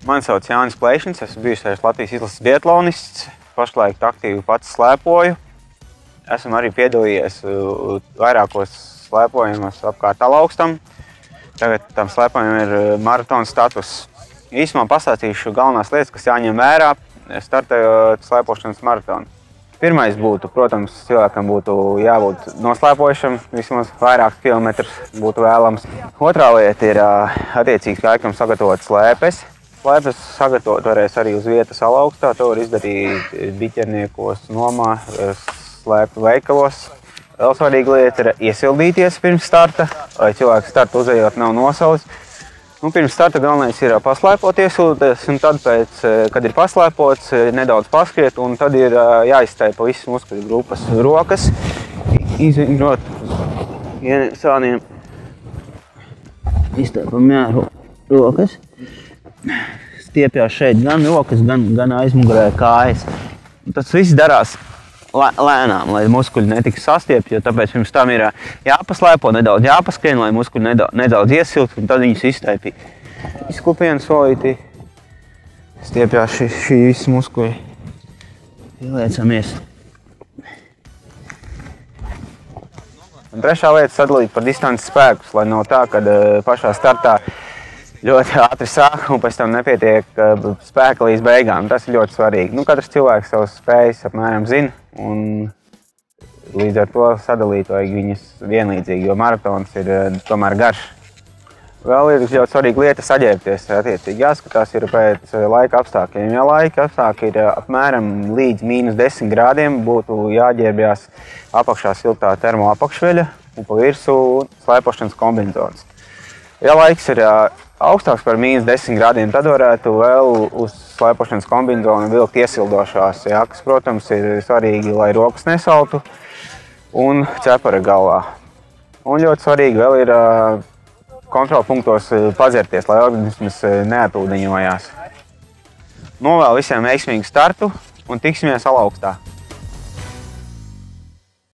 Mani sauc Jānis Pleišins, esmu bijušais Latvijas izlases biatlonists, pašlaik aktīvi pats slēpoju. Esmu arī piedalījies vairākos slēpojumos apkārt Alaugstam. Tagad tam slēpojumam ir maratona status. Īsumā pastāstīšu galvenās lietas, kas jāņem vērā, startējot slēpošanas maratonu. Pirmais būtu, protams, cilvēkam būtu jābūt noslēpojušam, vismaz vairākus kilometrus būtu vēlams. Otrā lieta ir attiecīgi laikam sagatavot slēpes. Slēpes sagatavot varēs arī uz vietas Alaugstā, to var izdarīt biķerniekos, nomā, slēpju veikalos. Vēl svarīga lieta ir iesildīties pirms starta, lai cilvēks startu uzejot nav nosalis. Pirms starta galvenais ir paslēpot iesildīties, un tad, kad ir paslēpots, nedaudz paskriet, un tad ir jāizstaipa visas muskuļu grupas. Rokas, izvingrot sāniem, izstaipam rokas. Stiepjās šeit gan rokas, gan aizmugurē kājas. Tas viss darās lēnām, lai muskuļi netiks sastiepti, jo tāpēc pirms tam ir jāpaslēpo, nedaudz jāpaskrien, lai muskuļi nedaudz iesilt, un tad viņus izstaipī. Izkupienu solītī, stiepjās šī visi muskuļi. Ieliecamies. Un trešā lieta sadalīt par distances spēkus, lai nav tā, kad pašā startā ļoti ātri sāk un pēc tam nepietiek spēka līdz beigām. Tas ir ļoti svarīgi. Katrs cilvēks savas spējas apmēram zina un līdz ar to sadalīt vajag viņas vienlīdzīgi, jo maratons ir tomēr garš. Vēl ir ļoti svarīga lieta saģērbties. Attiecīgi jāskatās ir pēc laika apstākļiem. Ja laika apstākļi ir apmēram līdz -10 grādiem, būtu jāģērbjās apakšā siltā termo apakšveļa un pa virsu slēpošanas kombinezons. Ja laiks ir augstāks par -10 grādiem, tad varētu vēl uz slēpošanas kombinezonu vilkt iesildošās jakas. Protams, ir svarīgi, lai rokas nesaltu un cepara galvā. Un ļoti svarīgi vēl ir kontrolpunktos padzerties, lai organisms neatūdeņojās. Novēlu visiem veiksmīgu startu un tiksimies Alaugstā!